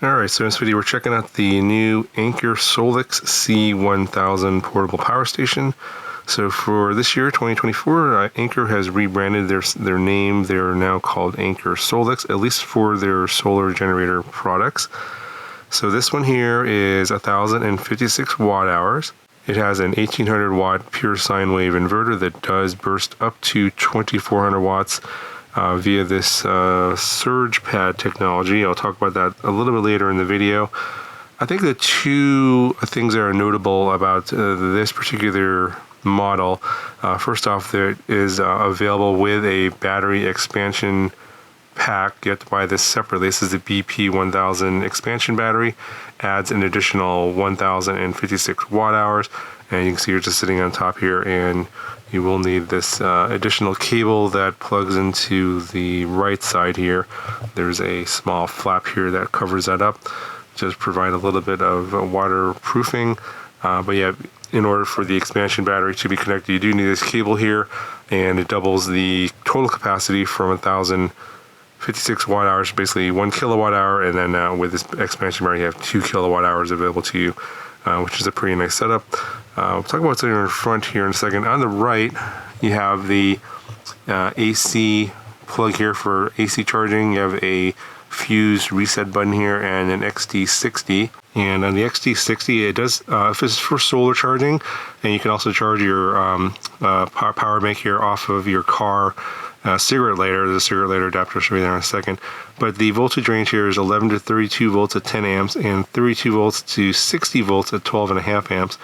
Alright, so in this video we're checking out the new Anker Solix C1000 portable power station. So for this year, 2024, Anker has rebranded their name. They're now called Anker Solix, at least for their solar generator products. So this one here is 1,056 watt hours. It has an 1800 watt pure sine wave inverter that does burst up to 2400 watts via this surge pad technology. I'll talk about that a little bit later in the video. I think the two things that are notable about this particular model, first off, it is available with a battery expansion pack. You have to buy this separately. This is the BP1000 expansion battery. Adds an additional 1,056 watt hours, and you can see you're just sitting on top here, and you will need this additional cable that plugs into the right side here. There's a small flap here that covers that up, just provide a little bit of waterproofing. But yeah, in order for the expansion battery to be connected, you do need this cable here, and it doubles the total capacity from 1,056 watt hours, basically 1 kilowatt hour, and then with this expansion battery you have 2 kilowatt hours available to you, which is a pretty nice setup. We'll talk about what's in front here in a second. On the right, you have the AC plug here for AC charging. You have a fuse reset button here and an XT60. And on the XT60, it does, if it's for solar charging, and you can also charge your power bank here off of your car cigarette lighter. There's a cigarette lighter adapter, I'll show you there in a second. But the voltage range here is 11 to 32 volts at 10 amps and 32 volts to 60 volts at 12.5 amps.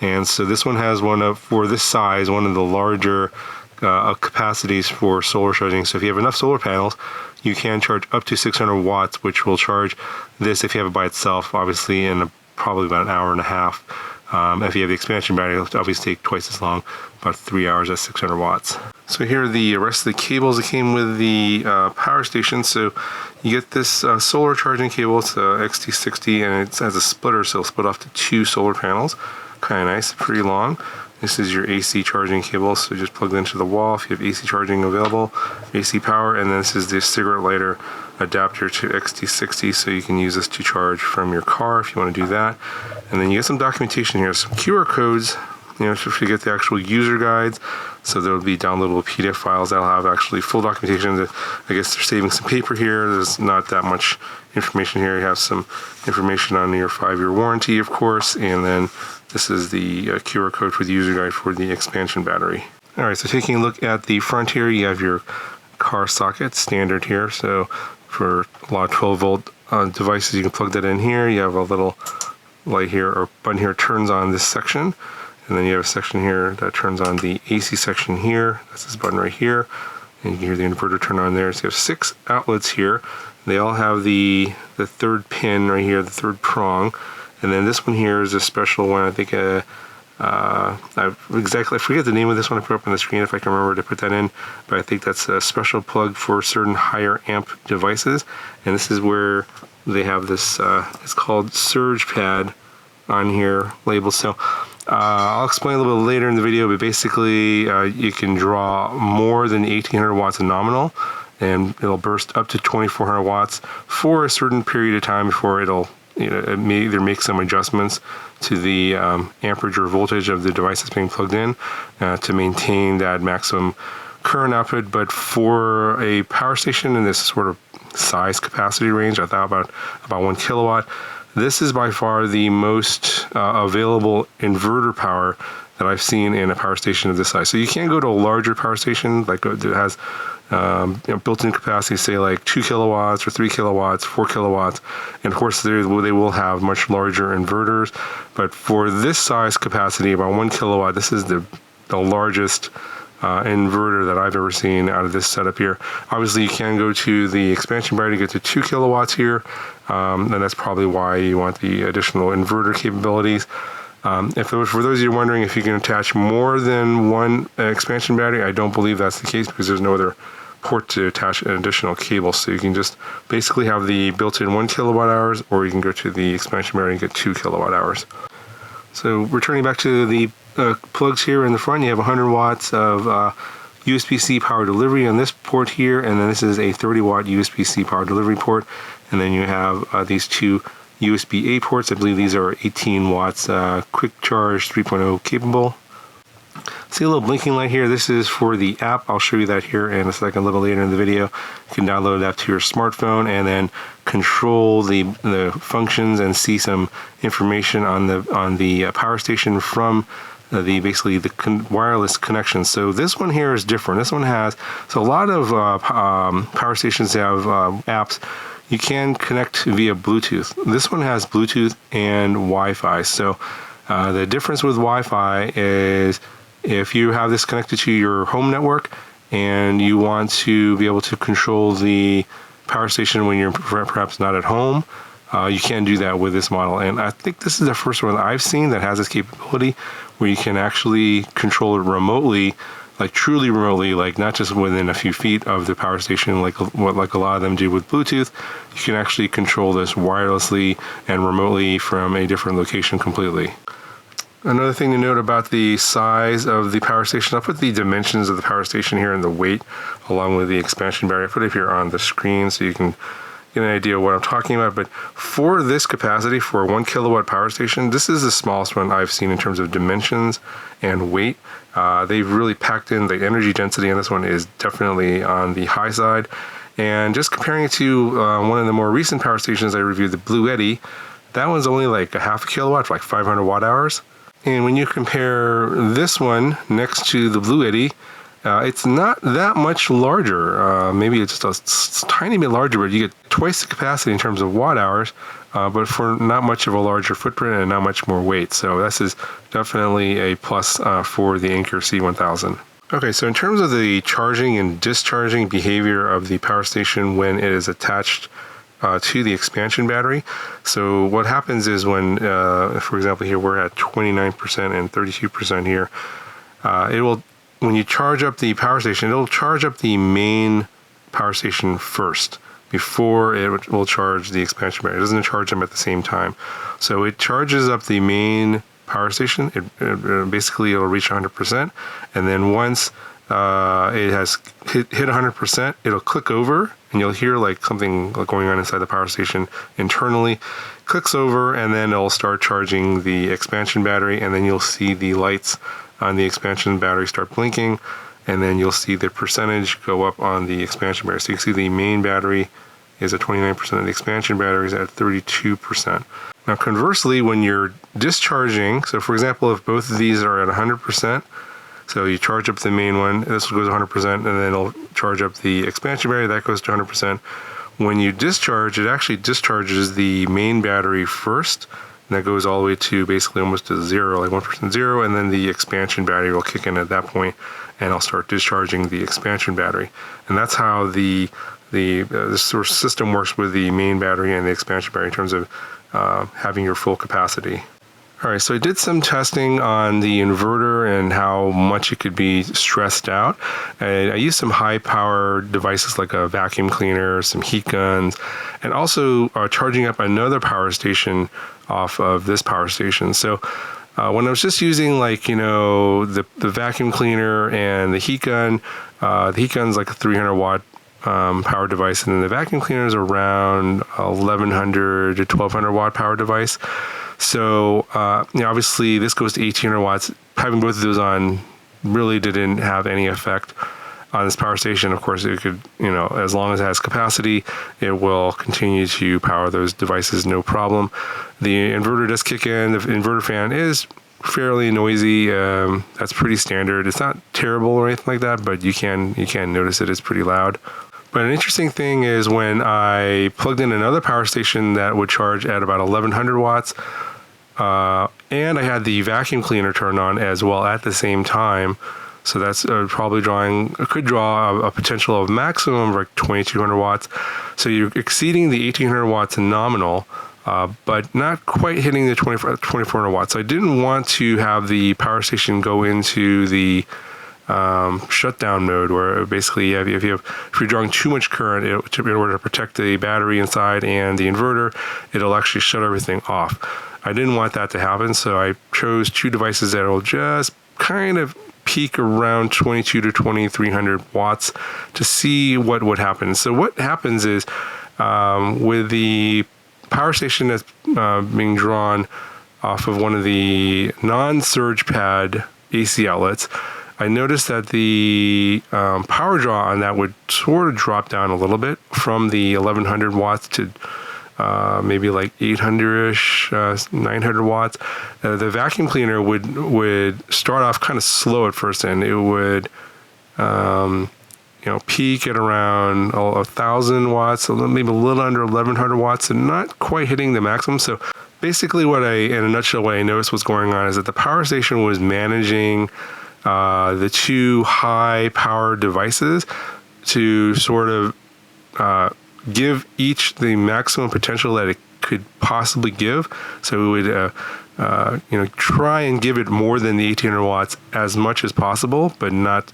And so this one has for this size, one of the larger capacities for solar charging. So if you have enough solar panels, you can charge up to 600 watts, which will charge this if you have it by itself, obviously in probably about an hour and a half. If you have the expansion battery, it'll obviously take twice as long, about 3 hours at 600 watts. So here are the rest of the cables that came with the power station. So you get this solar charging cable. It's XT60, and it has a splitter, so it'll split off to 2 solar panels. Kind of nice, pretty long. This is your AC charging cable, so just plug it into the wall if you have AC charging available, AC power, and then this is the cigarette lighter adapter to XT60, so you can use this to charge from your car if you want to do that. And then you get some documentation here, some QR codes, if you get the actual user guides. So there will be downloadable PDF files that'll have actually full documentation. I guess they're saving some paper here. There's not that much information here. You have some information on your 5-year warranty, of course, and then this is the QR code for the user guide for the expansion battery. All right, so taking a look at the front here, you have your car socket standard here. So for a lot of 12-volt devices, you can plug that in here. You have a little light here or button here turns on this section. And then you have a section here that turns on the AC section here. That's this button right here. And you can hear the inverter turn on there. So you have 6 outlets here. They all have the third pin right here, the third prong. And then this one here is a special one. I think I forget the name of this one I put up on the screen if I can remember to put that in. But I think that's a special plug for certain higher amp devices. And this is where they have this, it's called surge pad on here labeled. So I'll explain a little bit later in the video, but basically you can draw more than 1800 watts of nominal, and it'll burst up to 2400 watts for a certain period of time before it'll it may either make some adjustments to the amperage or voltage of the device that's being plugged in to maintain that maximum current output. But for a power station in this sort of size capacity range, I thought about 1 kilowatt, this is by far the most available inverter power that I've seen in a power station of this size. So you can go to a larger power station like that has built-in capacity, say like 2 kilowatts or 3 kilowatts, 4 kilowatts, and of course they will have much larger inverters. But for this size capacity, about 1 kilowatt, this is the largest inverter that I've ever seen out of this setup here. Obviously you can go to the expansion battery to get to 2 kilowatts here, and that's probably why you want the additional inverter capabilities. For those of you wondering if you can attach more than one expansion battery, I don't believe that's the case because there's no other port to attach an additional cable. So you can just basically have the built-in 1 kilowatt hours, or you can go to the expansion battery and get 2 kilowatt hours. So returning back to the plugs here in the front, you have 100 watts of USB-C power delivery on this port here, and then this is a 30 watt USB-C power delivery port. And then you have these two USB-A ports. I believe these are 18 watts quick charge 3.0 capable. See a little blinking light here. This is for the app. I'll show you that here in a second, a little later in the video. You can download that to your smartphone and then control the functions and see some information on the power station from basically the wireless connection. So this one here is different. This one has, so a lot of power stations have apps you can connect via Bluetooth. This one has Bluetooth and Wi-Fi. So the difference with Wi-Fi is if you have this connected to your home network and you want to be able to control the power station when you're perhaps not at home, you can do that with this model. And I think this is the first one I've seen that has this capability where you can actually control it remotely, like truly remotely, like not just within a few feet of the power station like a lot of them do with Bluetooth. You can actually control this wirelessly and remotely from a different location completely. Another thing to note about the size of the power station, I'll put the dimensions of the power station here and the weight along with the expansion battery. I'll put it here on the screen so you can get an idea of what I'm talking about. But for this capacity, for a 1 kilowatt power station, this is the smallest one I've seen in terms of dimensions and weight. They've really packed in the energy density, and this one is definitely on the high side. And just comparing it to one of the more recent power stations I reviewed, the Bluetti, that one's only like a half a kilowatt for like 500 watt hours. And when you compare this one next to the Bluetti, it's not that much larger. Maybe it's just a tiny bit larger, but you get twice the capacity in terms of watt hours, but for not much of a larger footprint and not much more weight. So this is definitely a plus for the Anker C1000. Okay, so in terms of the charging and discharging behavior of the power station when it is attached to the expansion battery. So what happens is when, for example, here we're at 29% and 32% here, when you charge up the power station, it'll charge up the main power station first before it will charge the expansion battery. It doesn't charge them at the same time. So it charges up the main power station. Basically, it'll reach 100%. And then once it has hit 100%, it'll click over, and you'll hear like something going on inside the power station internally. Clicks over, and then it'll start charging the expansion battery, and then you'll see the lights on the expansion battery start blinking, and then you'll see the percentage go up on the expansion battery. So you can see the main battery is at 29%, and the expansion battery is at 32%. Now conversely, when you're discharging, so for example, if both of these are at 100%, so you charge up the main one, this goes 100%, and then it'll charge up the expansion battery, that goes to 100%. When you discharge, it actually discharges the main battery first, and that goes all the way to basically almost to zero, like 1% zero, and then the expansion battery will kick in at that point, and I'll start discharging the expansion battery. And that's how this sort of system works with the main battery and the expansion battery in terms of having your full capacity. All right, so I did some testing on the inverter and how much it could be stressed out. And I used some high power devices like a vacuum cleaner, some heat guns, and also charging up another power station off of this power station. So when I was just using the vacuum cleaner and the heat gun's like a 300 watt power device, and then the vacuum cleaner is around 1100 to 1200 watt power device. So, obviously this goes to 1800 watts. Having both of those on really didn't have any effect on this power station. Of course, it could, as long as it has capacity, it will continue to power those devices, no problem. The inverter does kick in. The inverter fan is fairly noisy. That's pretty standard. It's not terrible or anything like that, but you can notice it is pretty loud. But an interesting thing is when I plugged in another power station that would charge at about 1100 watts, and I had the vacuum cleaner turned on as well at the same time. So that's probably could draw a potential of maximum of like 2200 watts. So you're exceeding the 1800 watts nominal, but not quite hitting the 2400 watts. So I didn't want to have the power station go into the shutdown mode, where basically if you're drawing too much current in order to protect the battery inside and the inverter, it'll actually shut everything off. I didn't want that to happen, so I chose two devices that will just kind of peak around 22 to 2300 watts to see what would happen. So what happens is With the power station that's being drawn off of one of the non-surge pad AC outlets, I noticed that the power draw on that would sort of drop down a little bit from the 1100 watts to maybe like 800-ish, 900 watts. The vacuum cleaner would start off kind of slow at first, and it would peak at around 1,000 watts, maybe a little under 1,100 watts, and not quite hitting the maximum. So basically in a nutshell, what I noticed was going on is that the power station was managing the two high power devices to sort of give each the maximum potential that it could possibly give. So it would try and give it more than the 1,800 watts as much as possible, but not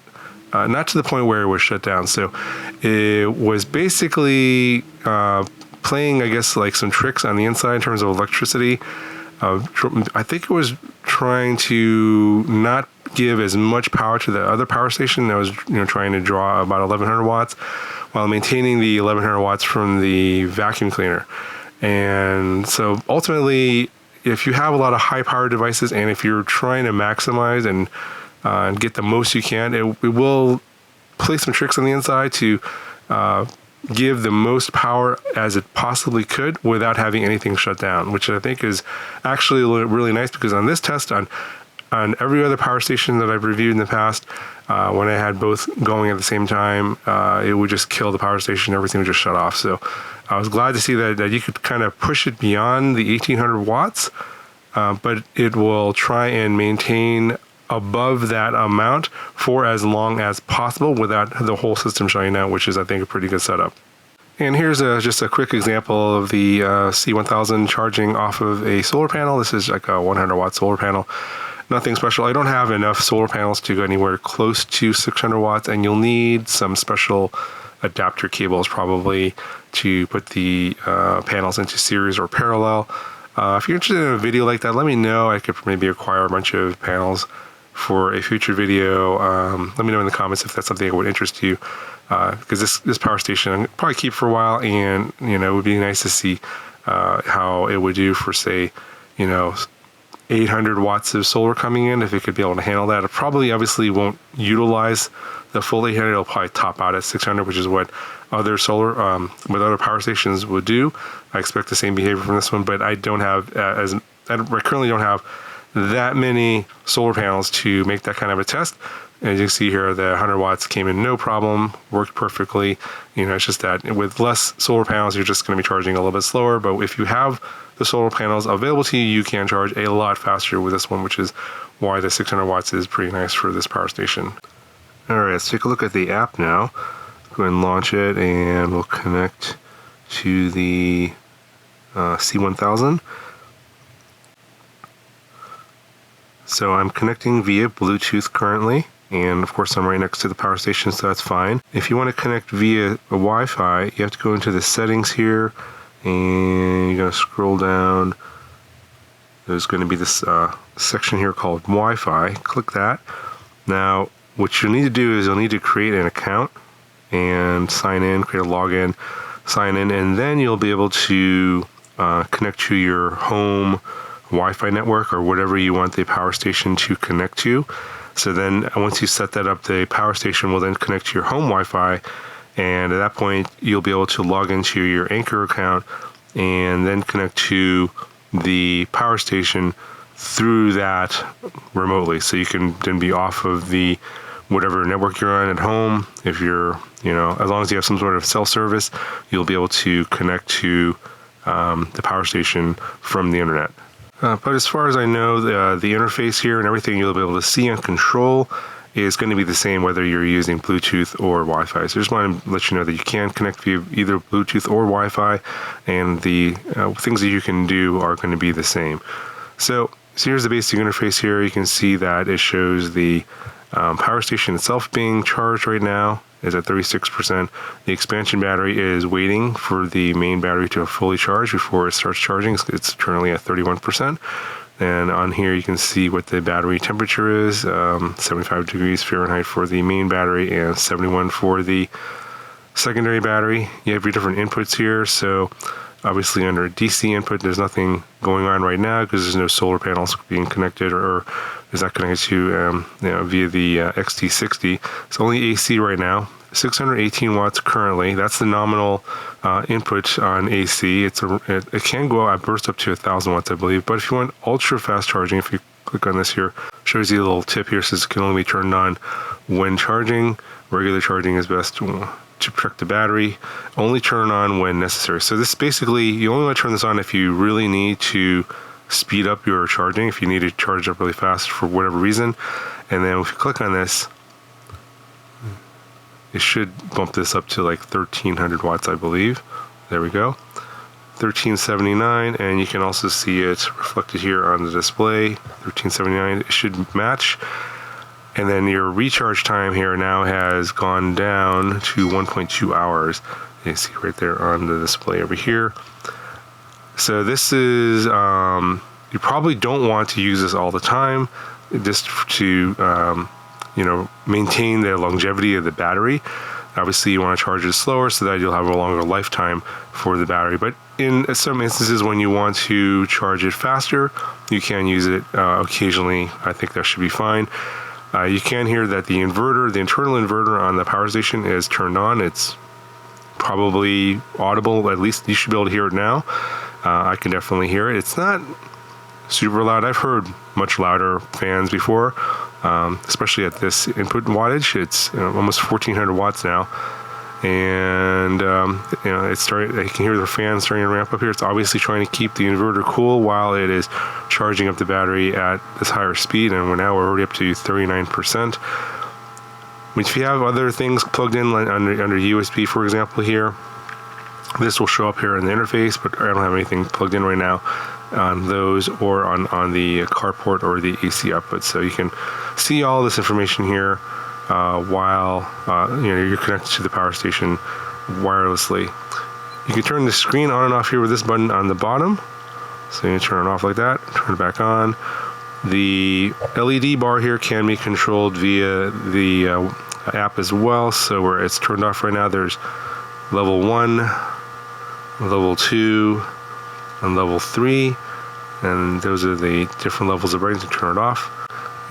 to the point where it was shut down. So it was basically playing, I guess, like some tricks on the inside in terms of electricity. I think it was trying to not give as much power to the other power station that was trying to draw about 1,100 watts while maintaining the 1,100 watts from the vacuum cleaner. And so ultimately, if you have a lot of high power devices and if you're trying to maximize and get the most you can, it will play some tricks on the inside to give the most power as it possibly could without having anything shut down, which I think is actually really nice, because on this test, on every other power station that I've reviewed in the past, when I had both going at the same time, it would just kill the power station. Everything would just shut off. So I was glad to see that you could kind of push it beyond the 1,800 watts, but it will try and maintain above that amount for as long as possible without the whole system shutting down, which is, I think, a pretty good setup. And here's just a quick example of the C1000 charging off of a solar panel. This is like a 100 watt solar panel. Nothing special. I don't have enough solar panels to go anywhere close to 600 watts, and you'll need some special adapter cables probably to put the panels into series or parallel. If you're interested in a video like that, let me know. I could maybe acquire a bunch of panels for a future video. Let me know in the comments if that's something that would interest you, because this power station I'll probably keep for a while, and it would be nice to see how it would do for, say, 800 watts of solar coming in, if it could be able to handle that. It probably obviously won't utilize the full 800. It'll probably top out at 600, which is what other solar with other power stations would do. I expect the same behavior from this one, but I don't have I currently don't have that many solar panels to make that kind of a test. As you can see here, the 100 watts came in no problem, worked perfectly. It's just that with less solar panels, you're just going to be charging a little bit slower. But if you have the solar panels available to you, you can charge a lot faster with this one, which is why the 600 watts is pretty nice for this power station. All right, let's take a look at the app now. Go ahead and launch it, and we'll connect to the C1000. So I'm connecting via Bluetooth currently, and of course I'm right next to the power station, so that's fine. If you want to connect via a Wi-Fi, you have to go into the settings here, and you're going to scroll down. There's going to be this section here called Wi-Fi. Click that. Now, what you'll need to do is you'll need to create an account and sign in, create a login, sign in, and then you'll be able to connect to your home Wi-Fi network or whatever you want the power station to connect to. So then once you set that up, the power station will then connect to your home Wi-Fi, and at that point you'll be able to log into your Anker account and then connect to the power station through that remotely. So you can then be off of the whatever network you're on at home. If you're, as long as you have some sort of cell service, you'll be able to connect to the power station from the internet. But as far as I know, the interface here and everything you'll be able to see and control is going to be the same whether you're using Bluetooth or Wi-Fi. So I just want to let you know that you can connect via either Bluetooth or Wi-Fi, and the things that you can do are going to be the same. So here's the basic interface here. You can see that it shows the power station itself being charged right now is at 36%. The expansion battery is waiting for the main battery to fully charge before it starts charging. It's currently at 31%. And on here you can see what the battery temperature is, 75 degrees Fahrenheit for the main battery and 71 for the secondary battery. You have your different inputs here. So obviously under DC input, there's nothing going on right now because there's no solar panels being connected, or is that connected to via the XT60. It's only AC right now. 618 watts currently. That's the nominal input on AC. It can go out, burst up to 1,000 watts, I believe. But if you want ultra fast charging, if you click on this here, shows you a little tip here, says it can only be turned on when charging. Regular charging is best to protect the battery. Only turn on when necessary. So this basically, you only want to turn this on if you really need to speed up your charging, if you need to charge up really fast for whatever reason. And then if you click on this, it should bump this up to like 1,300 watts, I believe. There we go. 1379, and you can also see it reflected here on the display. 1379, it should match. And then your recharge time here now has gone down to 1.2 hours. You see right there on the display over here. So this is, you probably don't want to use this all the time, just to maintain the longevity of the battery. Obviously you want to charge it slower so that you'll have a longer lifetime for the battery. But in some instances when you want to charge it faster, you can use it occasionally. I think that should be fine. You can hear that the inverter, the internal inverter on the power station is turned on. It's probably audible, at least you should be able to hear it now. I can definitely hear it. It's not super loud. I've heard much louder fans before, especially at this input wattage. It's almost 1,400 watts now, and it's starting. I can hear the fan starting to ramp up here. It's obviously trying to keep the inverter cool while it is charging up the battery at this higher speed, and we're already up to 39%. If you have other things plugged in under USB, for example, here, this will show up here in the interface, but I don't have anything plugged in right now on those or on the carport or the AC output. So you can see all this information here while you're connected to the power station wirelessly. You can turn the screen on and off here with this button on the bottom. So you turn it off like that, turn it back on. The LED bar here can be controlled via the app as well. So where it's turned off right now, there's level 1, level 2, and level 3, and those are the different levels of brightness to turn it off.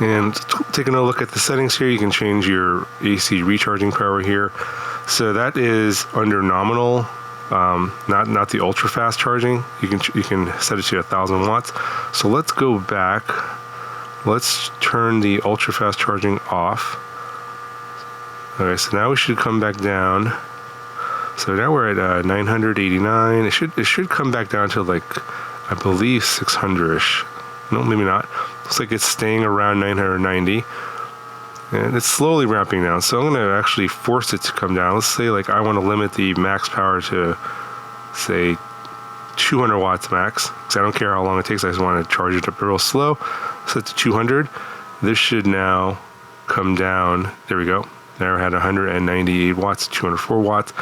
And taking a look at the settings here, you can change your AC recharging power here. So that is under nominal, not the ultra fast charging. You can set it to 1,000 watts. So let's go back. Let's turn the ultra fast charging off. Okay, so now we should come back down. So now we're at 989. It should come back down to like, I believe 600-ish. No, maybe not. Looks like it's staying around 990. And it's slowly ramping down. So I'm going to actually force it to come down. Let's say like I want to limit the max power to, say, 200 watts max. Because I don't care how long it takes. I just want to charge it up real slow. Set to 200. This should now come down. There we go. There I had 198 watts, 204 watts,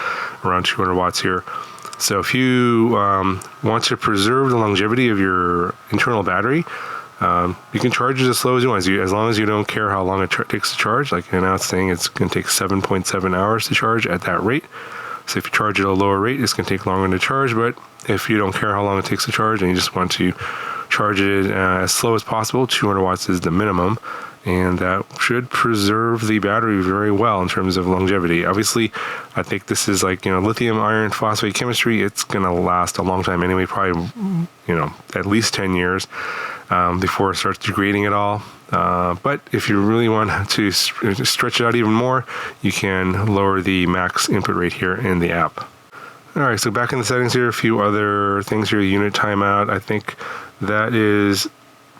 around 200 watts here. So if you want to preserve the longevity of your internal battery, you can charge it as slow as you want, as long as you don't care how long it takes to charge. Like now it's saying it's going to take 7.7 hours to charge at that rate. So if you charge it at a lower rate, it's going to take longer to charge. But if you don't care how long it takes to charge and you just want to charge it as slow as possible, 200 watts is the minimum. And that should preserve the battery very well in terms of longevity. Obviously, I think this is like, lithium iron phosphate chemistry. It's going to last a long time anyway, probably, at least 10 years before it starts degrading at all. But if you really want to stretch it out even more, you can lower the max input rate here in the app. All right, so back in the settings here, a few other things here. Unit timeout. I think that is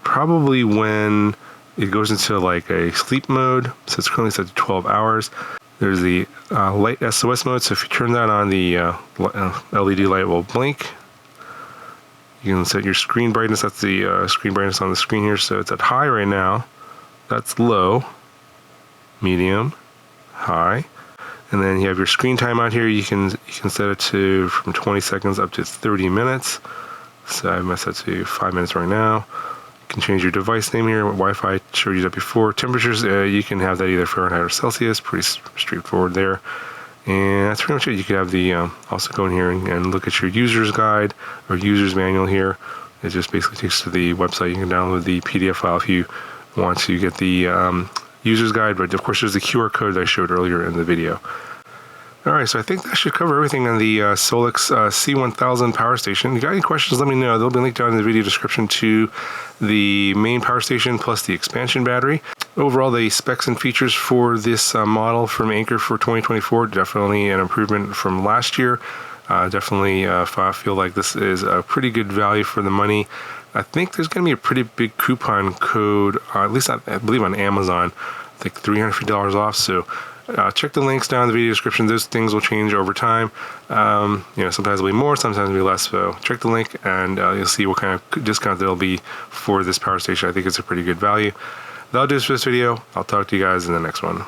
probably when it goes into like a sleep mode. So it's currently set to 12 hours. There's the light SOS mode. So if you turn that on, the LED light will blink. You can set your screen brightness. That's the screen brightness on the screen here. So it's at high right now. That's low, medium, high. And then you have your screen timeout here. You can set it to from 20 seconds up to 30 minutes. So I've set it to 5 minutes right now. You can change your device name here. Wi-Fi, showed you that before. Temperatures, you can have that either Fahrenheit or Celsius. Pretty straightforward there. And that's pretty much it. You could have the also go in here and look at your user's guide or user's manual here. It just basically takes to the website. You can download the PDF file if you want to get the user's guide, but of course there's the QR code that I showed earlier in the video. All right, so I think that should cover everything on the Solix C1000 power station. If you got any questions, let me know. There'll be a link down in the video description to the main power station plus the expansion battery. Overall, the specs and features for this model from Anker for 2024, definitely an improvement from last year. Definitely I feel like this is a pretty good value for the money. I think there's going to be a pretty big coupon code, at least I believe on Amazon, I think $350 off. So check the links down in the video description. Those things will change over time. Sometimes it'll be more, sometimes it'll be less. So check the link and you'll see what kind of discount there'll be for this power station. I think it's a pretty good value. That'll do it for this video. I'll talk to you guys in the next one.